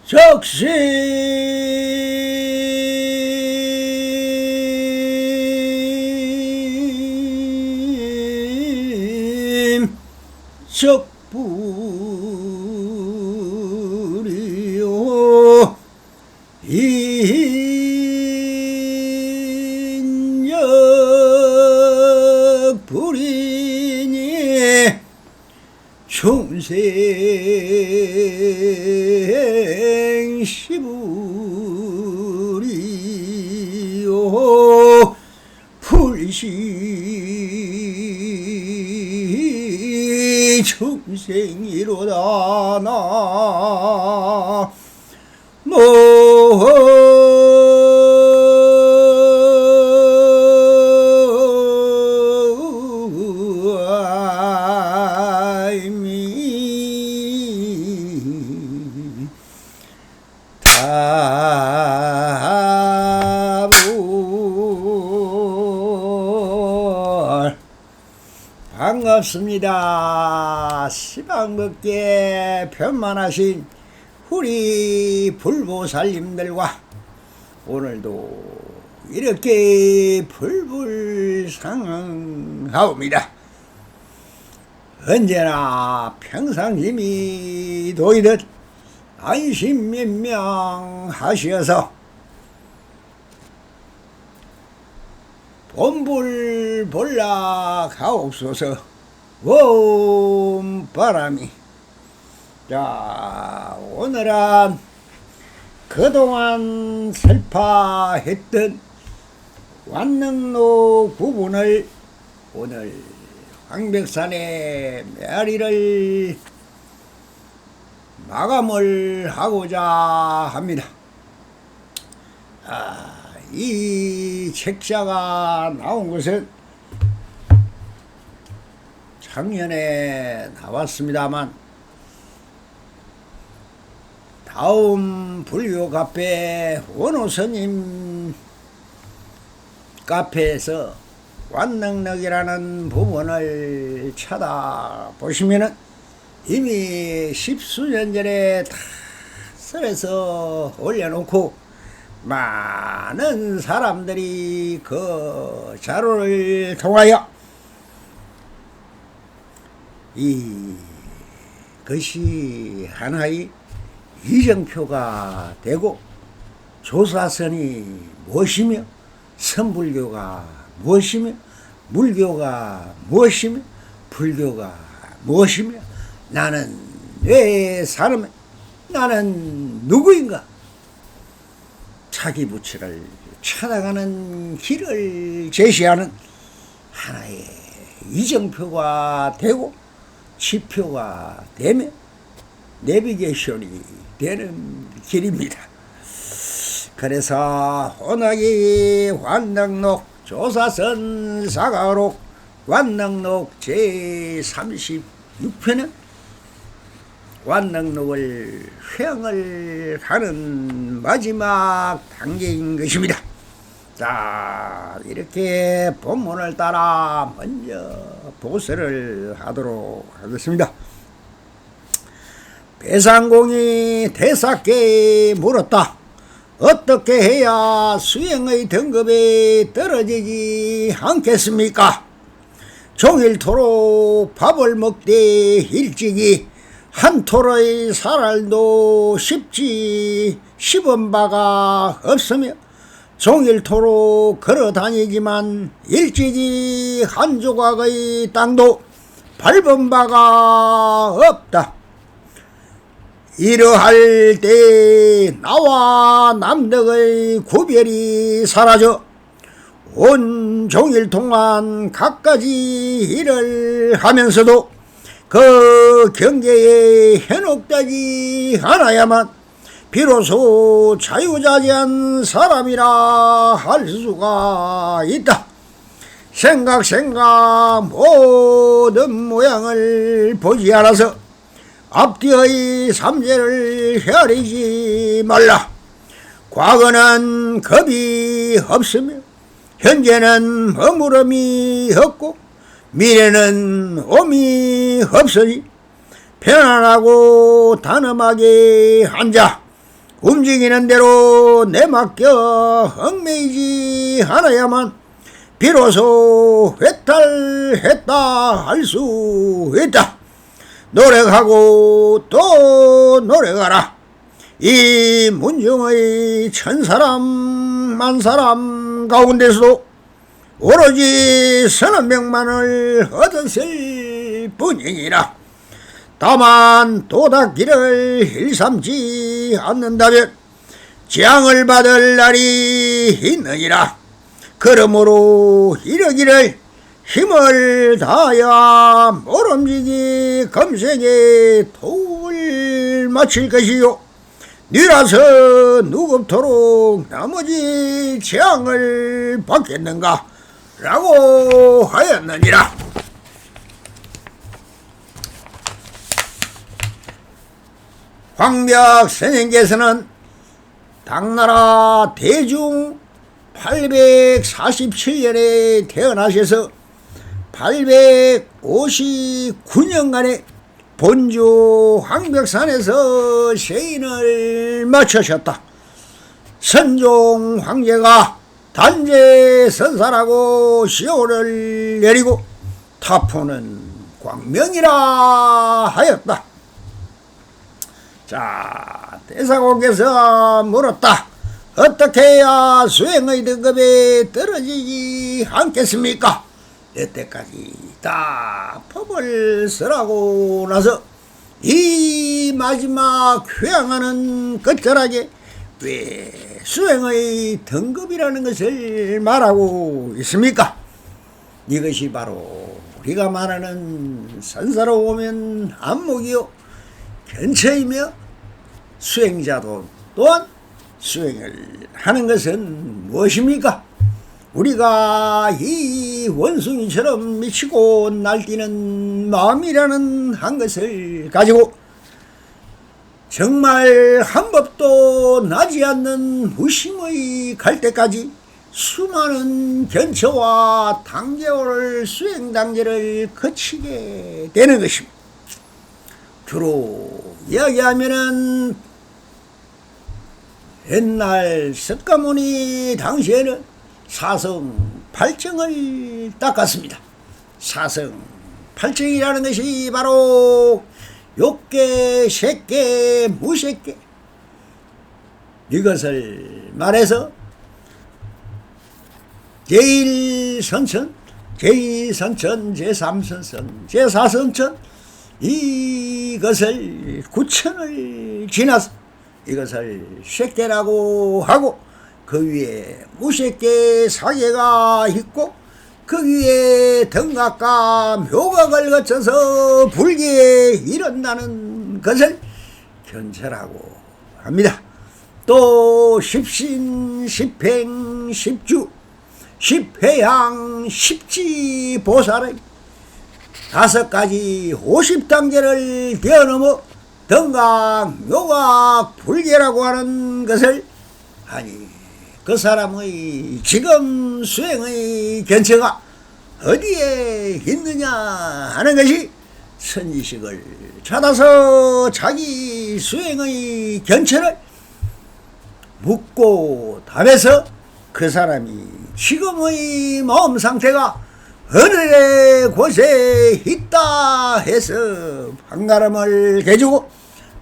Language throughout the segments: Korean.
적심 적불이요 인적불이니 중생 시불이요 불시 중생이로다 나 반갑습니다. 시방법계 편만하신 우리 불보살님들과 오늘도 이렇게 불불상하옵니다. 언제나 평상심이 도이듯 안심면명하시어서 본불볼락하옵소서. 옴바람이. 자, 오늘은 그동안 설파했던 완능로 부분을 오늘 황백산의 메아리를 마감을 하고자 합니다. 이 책자가 나온 것은 작년에 나왔습니다만 다음 불교 카페 원호스님 카페에서 완능력이라는 부분을 찾아보시면은 이미 십수년 전에 다 써서 올려놓고 많은 사람들이 그 자료를 통하여 이것이 하나의 이정표가 되고 조사선이 무엇이며 선불교가 무엇이며 물교가 무엇이며 불교가 무엇이며 나는 왜 사람이 나는 누구인가 자기 부처를 찾아가는 길을 제시하는 하나의 이정표가 되고 지표가 되며 내비게이션이 되는 길입니다. 그래서 오늘이 완능록 조사선 사가록 완능록 제36편은 완능록을 회항을 하는 마지막 단계인 것입니다. 자, 이렇게 본문을 따라 먼저 보세를 하도록 하겠습니다. 배상공이 대사께 물었다. 어떻게 해야 수행의 등급이 떨어지지 않겠습니까? 종일토록 밥을 먹되 일찍이 한 토로의 살알도 씹은 바가 없으며 종일토록 걸어다니지만 일찍이 한 조각의 땅도 밟은 바가 없다. 이러할 때 나와 남덕의 구별이 사라져 온종일 동안 갖가지 일을 하면서도 그 경계에 현혹되지 않아야만 비로소 자유자재한 사람이라 할 수가 있다. 생각 모든 모양을 보지 않아서 앞뒤의 삼재를 헤아리지 말라. 과거는 겁이 없으며 현재는 머무름이 없고 미래는 오미 없으니 편안하고 단음하게 앉아 움직이는 대로 내맡겨 얽매이지 않아야만 비로소 회탈했다 할 수 있다. 노력하고 또 노력하라. 이 문중의 천사람 만사람 가운데서도 오로지 서너 명만을 얻었을 뿐이니라. 다만 도닦기를 일삼지 않는다면 재앙을 받을 날이 있느니라. 그러므로 이러기를 힘을 다하여 모름지기 검색에 도움을 마칠 것이요 니라서 누굽토록 나머지 재앙을 받겠는가 라고 하였느니라. 황벽 선생께서는 당나라 대중 847년에 태어나셔서 859년간의 본주 황벽산에서 세인을 마치셨다. 선종 황제가 단재 선사라고 시호를 내리고 타포는 광명이라 하였다. 자, 대사공께서 물었다. 어떻게 해야 수행의 등급에 떨어지지 않겠습니까? 여태까지 다 법을 쓰라고 나서 이 마지막 회항하는 끝자락에 왜 수행의 등급이라는 것을 말하고 있습니까? 이것이 바로 우리가 말하는 선사로 오면 안목이요 견처이며 수행자도 또한 수행을 하는 것은 무엇입니까? 우리가 이 원숭이처럼 미치고 날뛰는 마음이라는 한 것을 가지고 정말 한 법도 나지 않는 무심의 갈대까지 수많은 견처와 단계를 수행 단계를 거치게 되는 것입니다. 주로 이야기하면은 옛날 석가모니 당시에는 사성 팔정을 닦았습니다. 사성 팔정이라는 것이 바로 욕계, 색계, 무색계 이것을 말해서 제1선천, 제2선천, 제3선천, 제4선천 이것을 구천을 지나서 이것을 색계라고 하고 그 위에 무색계 사계가 있고 그 위에 등각과 묘각을 거쳐서 불기에 이른다는 것을 견처라고 합니다. 또 십신, 십행, 십주, 십회양, 십지보살의 5가지 50단계를 뛰어넘어 등각, 묘각, 불계라고 하는 것을 아니 그 사람의 지금 수행의 견처가 어디에 있느냐 하는 것이 선지식을 찾아서 자기 수행의 견처를 묻고 답해서 그 사람이 지금의 마음 상태가 어느 곳에 있다 해서 판가름을 해주고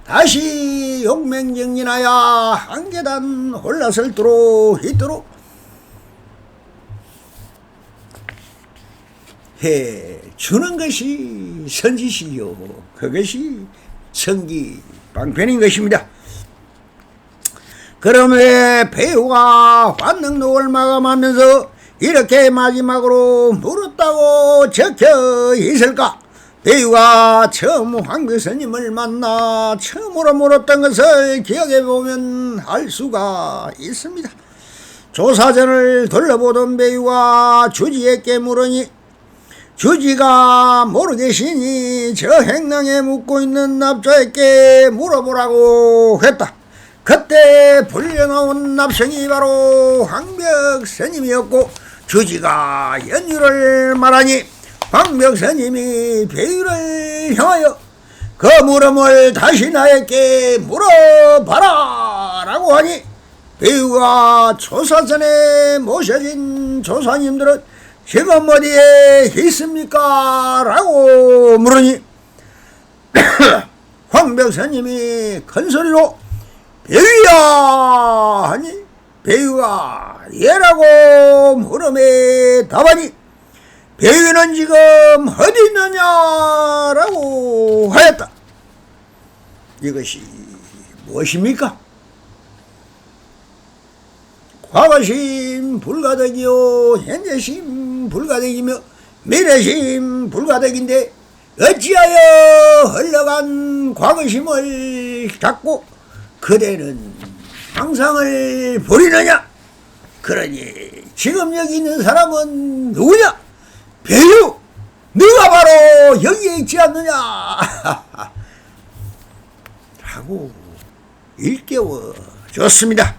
다시 용맹정진하여 한 계단 올라설 도록 있도록 해주는 것이 선지시요 그것이 성기방편인 것입니다. 그러면 배우가 환능록을 마감하면서 이렇게 마지막으로 물었다고 적혀 있을까? 배우가 처음 황벽스님을 만나 처음으로 물었던 것을 기억해보면 알 수가 있습니다. 조사전을 둘러보던 배우가 주지에게 물으니 주지가 모르겠으니 저 행랑에 묻고 있는 납자에게 물어보라고 했다. 그때 불려나온 납성이 바로 황벽스님이었고 주지가 연유를 말하니 황벽스님이 배유를 향하여 그 물음을 다시 나에게 물어봐라 라고 하니 배우가 조사전에 모셔진 조사님들은 지금 어디에 있습니까? 라고 물으니 황벽사님이 큰소리로 배우야 하니 배우가 예라고 물음에 답하니 배우는 지금 어디 있느냐라고 하였다. 이것이 무엇입니까? 과거심 불가득이요 현재심 불가득이며 미래심 불가득인데 어찌하여 흘러간 과거심을 잡고 그대는 상상을 부리느냐? 그러니 지금 여기 있는 사람은 누구냐? 배우! 네가 바로 여기에 있지 않느냐? 라고 일깨워 줬습니다.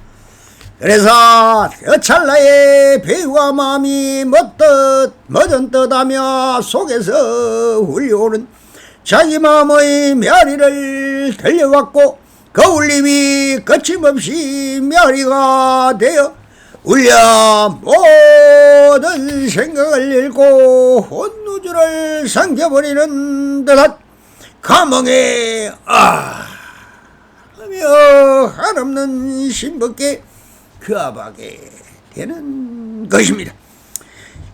그래서 그 찰나에 배우와 마음이 머전떠하며 속에서 울려오는 자기 마음의 메아리를 들려갖고 그 울림이 거침없이 메아리가 되어 울려 모든 생각을 잃고 온 우주를 삼켜버리는 듯한 감흥에 하며 한없는 신밖에 그 아박에 되는 것입니다.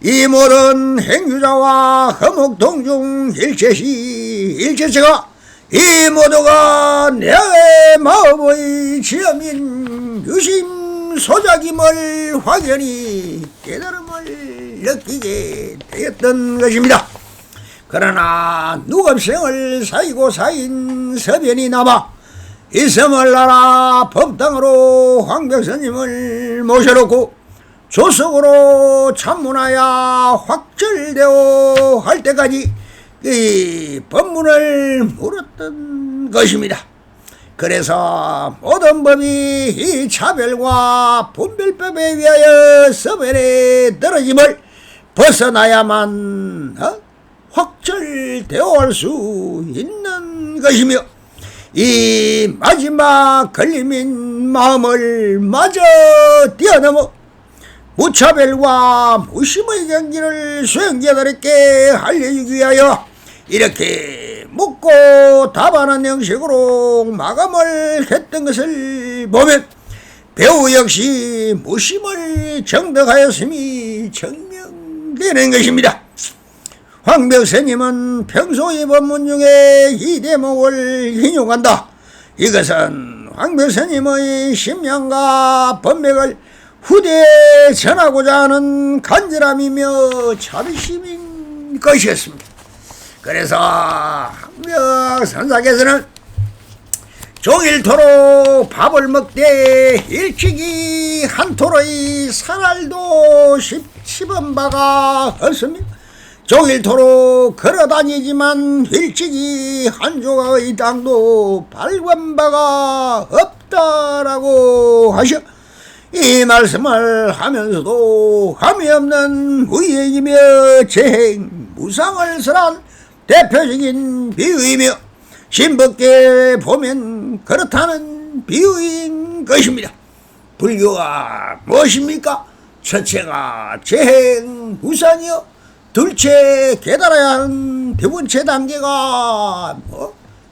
이 모든 행유자와 허목동중 일체시가 이 모두가 내 마음의 지엄인 유심 소작임을 확연히 깨달음을 느끼게 되었던 것입니다. 그러나 누겁생을 사이고 사인 서변이 남아 이섬을 나라 법당으로 황벽사님을 모셔놓고 조석으로 참문하여 확철되어 할 때까지 이 법문을 물었던 것입니다. 그래서 모든 법이 이 차별과 분별법에 위하여 서변에 떨어짐을 벗어나야만 확철되어 할 수 있는 것이며 이 마지막 걸림인 마음을 마저 뛰어넘어 무차별과 무심의 경기를 수행자들에게 알려주기 위하여 이렇게 묻고 답하는 형식으로 마감을 했던 것을 보면 배우 역시 무심을 정덕하였음이 증명되는 것입니다. 황벽사님은 평소의 법문 중에 이 대목을 인용한다. 이것은 황벽사님의 심량과 법맥을 후대에 전하고자 하는 간절함이며 자비심인 것이었습니다. 그래서 황벽선사께서는 종일토록 밥을 먹되 일찍이 한 토로의 산알도 씹은 바가 없습니다. 종일토록 걸어다니지만 일찍이 한 조각의 땅도 밟은 바가 없다라고 하셔 이 말씀을 하면서도 함이 없는 무의행이며 재행 무상을 설한 대표적인 비유이며 신법계 보면 그렇다는 비유인 것입니다. 불교가 무엇입니까? 첫째가 재행 무상이요 둘째 깨달아야 하는 두 번째 단계가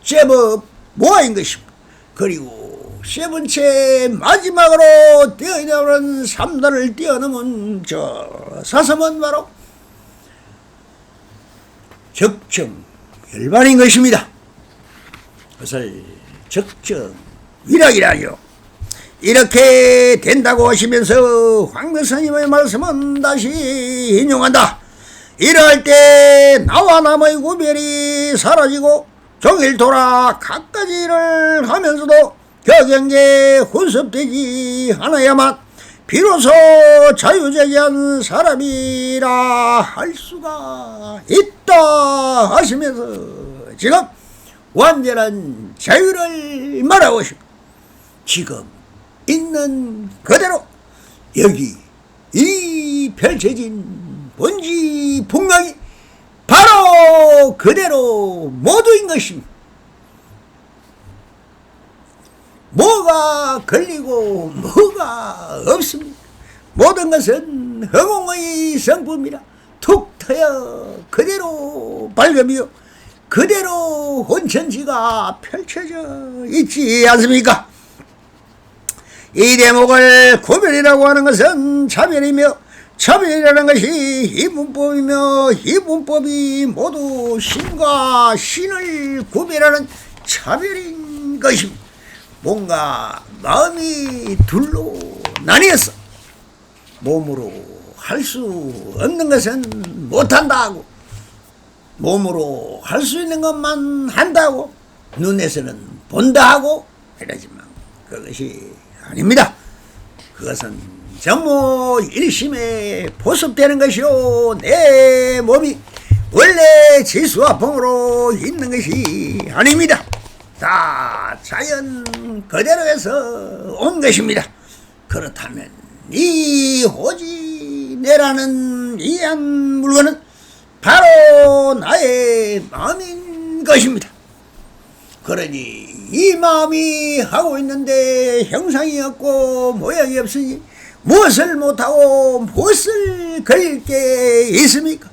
제법 모아인 것입니다. 그리고 세 번째 마지막으로 뛰어나오는 삼단을 뛰어넘은 저 사섬은 바로 적정열반인 것입니다. 그것을 적정위락이라죠. 이렇게 된다고 하시면서 황벽사님의 말씀은 다시 인용한다. 이럴 때 나와 남의 구별이 사라지고 종일 돌아 갖가지 일을 하면서도 격경에 혼섭되지 않아야만 비로소 자유자재한 사람이라 할 수가 있다 하시면서 지금 완전한 자유를 말하고 지금 있는 그대로 여기 이 펼쳐진 본지 풍랑이 바로 그대로 모두인 것입니다. 뭐가 뭐가 걸리고 뭐가 없습니다. 모든 것은 허공의 성품이라 툭 트여 그대로 밝으며 그대로 혼천지가 펼쳐져 있지 않습니까? 이 대목을 구별이라고 하는 것은 차별이며 차별이라는 것이 이분법이며 이분법이 모두 신과 신을 구별하는 차별인 것입니다. 뭔가 마음이 둘로 나뉘었어. 몸으로 할 수 없는 것은 못한다고, 몸으로 할 수 있는 것만 한다고, 눈에서는 본다 하고 이러지만 그것이 아닙니다. 그것은 정모 일심에 보습되는 것이요, 내 몸이 원래 지수화풍으로 있는 것이 아닙니다. 다 자연 그대로에서 온 것입니다. 그렇다면 이 오지 내라는 이한 물건은 바로 나의 마음인 것입니다. 그러니 이 마음이 하고 있는데 형상이 없고 모양이 없으니 무엇을 못하고 무엇을 그릴 게 있습니까?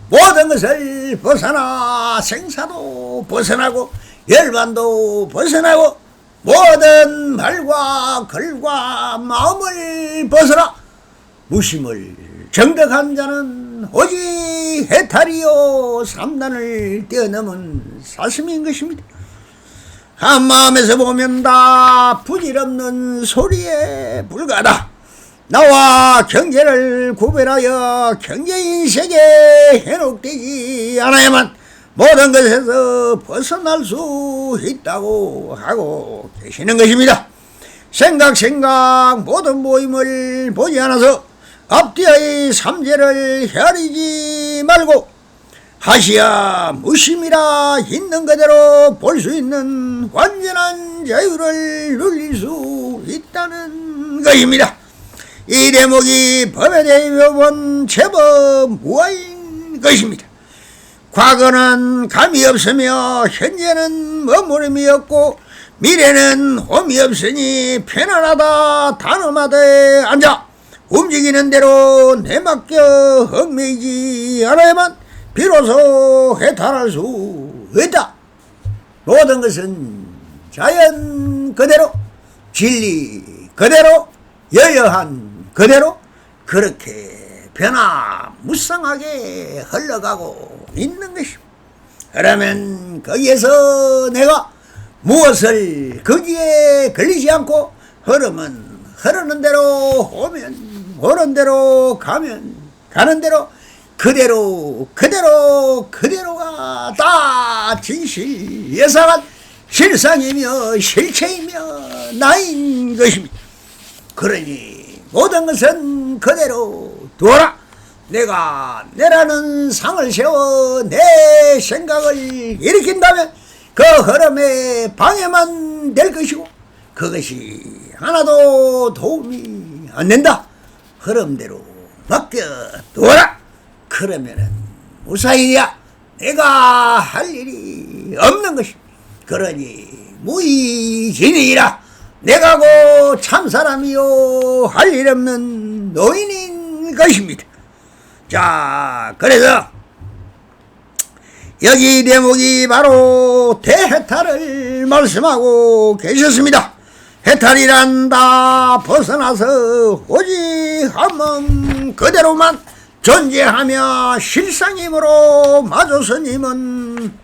모든 것을 벗어나 생사도 벗어나고 열반도 벗어나고 모든 말과 글과 마음을 벗어나 무심을 정덕한 자는 오직 해탈이요 삼단을 뛰어넘은 사슴인 것입니다. 한 마음에서 보면 다 부질없는 소리에 불과하다. 나와 경계를 구별하여 경계인 세계에 현혹되지 않아야만 모든 것에서 벗어날 수 있다고 하고 계시는 것입니다. 생각 모든 모임을 보지 않아서 앞뒤의 삼재를 헤아리지 말고 하시야 무심이라 있는 그대로 볼 수 있는 완전한 자유를 누릴 수 있다는 것입니다. 이 대목이 법에 대해 배워본 제법 무아인 것입니다. 과거는 감이 없으며 현재는 머무름이 없고 미래는 홈이 없으니 편안하다 단엄하되 앉아 움직이는 대로 내맡겨 얽매이지 않아야만 비로소 해탈할 수 있다. 모든 것은 자연 그대로 진리 그대로 여여한 그대로 그렇게 변화무쌍하게 흘러가고 있는 것입니다. 그러면 거기에서 내가 무엇을 거기에 걸리지 않고 흐름은 흐르는 대로 오면 오는 대로 가면 가는 대로 그대로가 다 진실 예상한 실상이며 실체이며 나인 것입니다. 그러니 모든 것은 그대로 두어라. 내가 내라는 상을 세워 내 생각을 일으킨다면 그 흐름에 방해만 될 것이고 그것이 하나도 도움이 안 된다. 흐름대로 맡겨두어라. 그러면은 무사히야 내가 할 일이 없는 것입니다. 그러니 무의진이라 내가 고 참사람이요 할 일 없는 노인인 것입니다. 자, 그래서 여기 대목이 바로 대해탈을 말씀하고 계셨습니다. 해탈이란 다 벗어나서 오직 한 몸 그대로만 존재하며 실상임으로 마조스님은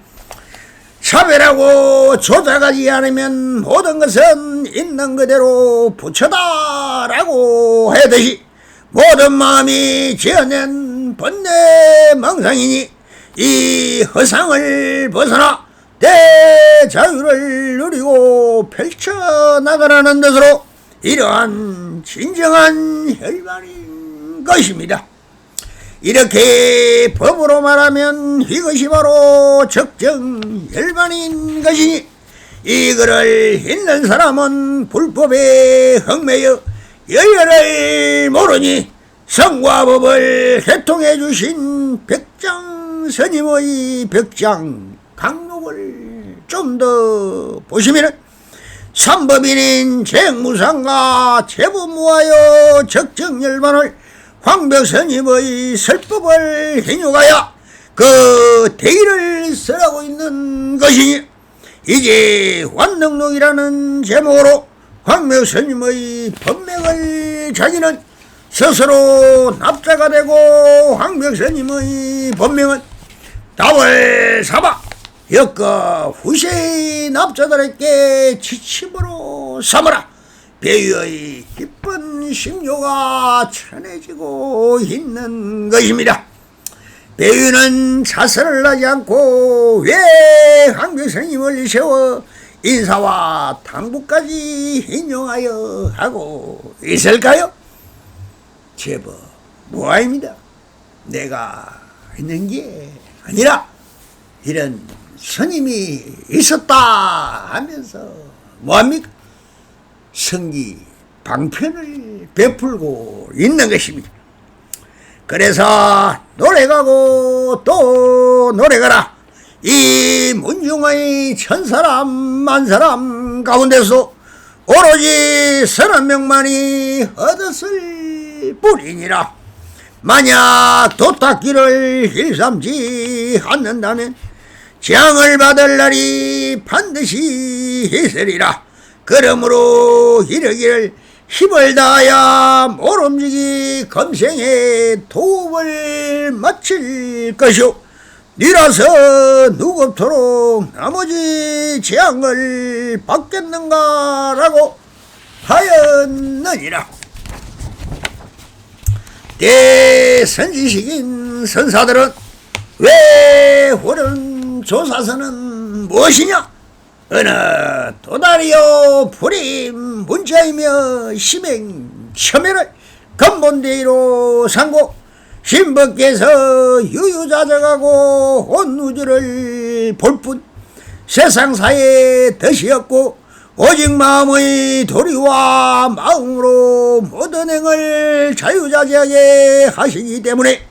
차별하고 조작하지 않으면 모든 것은 있는 그대로 부처다라고 하듯이 모든 마음이 지어낸 번뇌 망상이니 이 허상을 벗어나 대자유를 누리고 펼쳐나가라는 뜻으로 이러한 진정한 혈관인 것입니다. 이렇게 법으로 말하면 이것이 바로 적정 혈관인 것이니 이거를 읽는 사람은 불법에 얽매여 여열을 모르니 성과 법을 개통해 주신 백장 스님의 백장 강록을 좀 더 보시면은 삼법인인 쟁무상과 제부무하여 적정열반을 황벽스님의 설법을 행유하여 그 대의를 설하고 있는 것이니, 이제 완능록이라는 제목으로 황벽스님의 법명을 자기는 스스로 납자가 되고, 황벽스님의 법명은 답을 삼아 여과 후세의 납자들에게 지침으로 삼으라. 배유의 기쁜 심료가 전해지고 있는 것입니다. 배유는 자설을 하지 않고 왜 황벽스님을 세워 인사와 당부까지 인용하여 하고 있을까요? 제법 무아입니다. 내가 있는 게 아니라 이런 스님이 있었다 하면서 뭐합니까? 성기 방편을 베풀고 있는 것입니다. 그래서 노래가고 또 노래가라. 이 문중의 천사람 만사람 가운데서 오로지 30명만이 얻었을 뿐이니라. 만약 도닦기를 일삼지 않는다면 재앙을 받을 날이 반드시 있으리라. 그러므로 이르기를 힘을 다하여 모름지기 검생에 도움을 마칠 것이오. 니라서 누굽토록 나머지 재앙을 받겠는가라고 하였느니라. 대선지식인 선사들은 왜 옳은 조사서는 무엇이냐? 어느 도다리요 불임 문자이며 심행 첨예를 근본대의로 삼고 신법께서 유유자적하고 온 우주를 볼 뿐 세상사에 덫이 없고 오직 마음의 도리와 마음으로 모든 행을 자유자재하게 하시기 때문에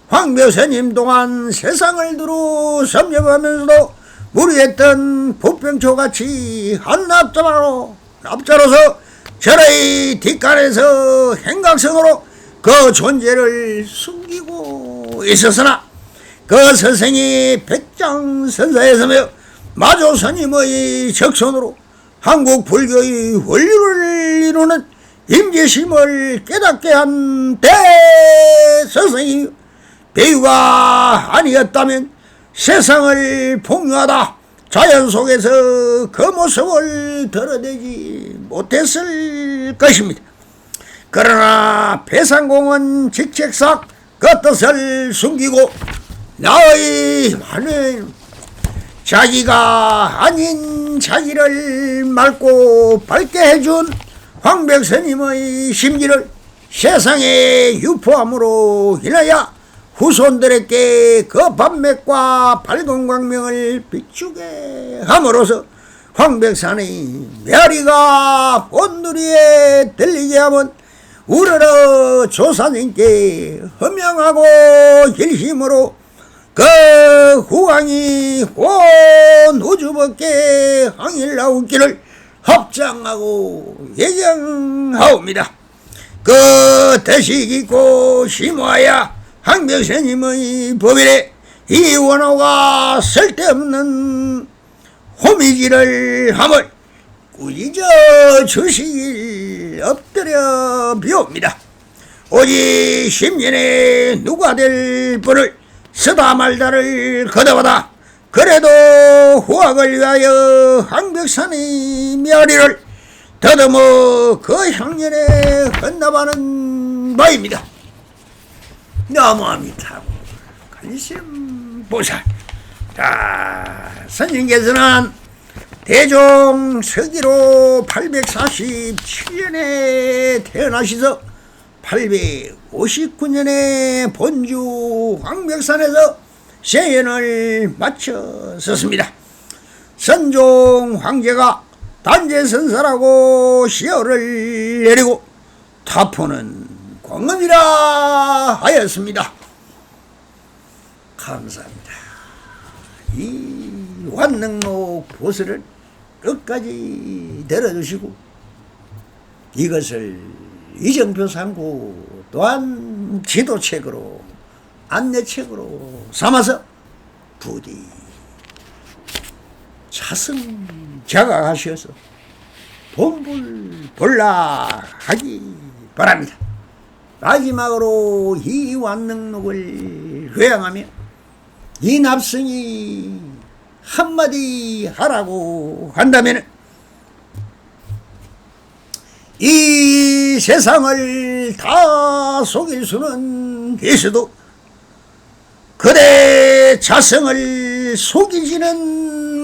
황묘스님 동안 세상을 두루 섭렵하면서도 무리했던 부병초같이 한 납자로서 절의 뒷간에서 행각성으로 그 존재를 숨기고 있었으나 그 선생이 백장선사였으며 마조스님의 적손으로 한국 불교의 원리를 이루는 임재심을 깨닫게 한 대선생이 배유가 아니었다면 세상을 폭로하다 자연 속에서 그 모습을 드러내지 못했을 것입니다. 그러나 배상공은 직책삭 그 뜻을 숨기고 나의 많은 자기가 아닌 자기를 맑고 밝게 해준 황벽스님의 심기를 세상에 유포함으로 인하여 후손들에게 그 반맥과 밝은 광명을 비추게 함으로써 황백산의 메아리가 온누리에 들리게 하면 우러러 조사님께 허명하고 일심으로 그 후광이 온 우주밖에 항일 나오기를 합장하고 예정하옵니다. 그 뜻이 깊고 심오하여 황벽스님의 법일에 이 원호가 쓸데없는 호미질을 함을 꾸짖어 주시길 엎드려 비옵니다. 오직 10년에 누가 될 분을 쓰다 말다를 거듭하다 그래도 후학을 위하여 황벽산의 메아리를 더듬어 그 향연에 헌납하는 바입니다. 너무합니다. 관심보살. 자, 스님께서는 대종 서기로 847년에 태어나셔서 859년에 본주 황벽산에서 세연을 마쳤었습니다. 선종 황제가 단재선사라고 시효를 내리고 타포는 광음이라 하였습니다. 감사합니다. 이 완능록 보슬은 끝까지 들어주시고 이것을 이정표 삼고 또한 지도책으로 안내책으로 삼아서 부디 자승자각하셔서 본불본락하기 바랍니다. 마지막으로 이 완능록을 회양하며 이 납승이 한마디 하라고 한다면 이 세상을 다 속일 수는 있어도 그대 자성을 속이지는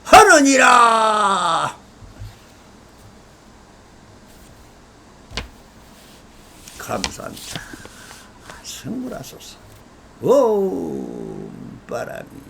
못하느니라. 감사합니다. 성불하소서. 오 바람이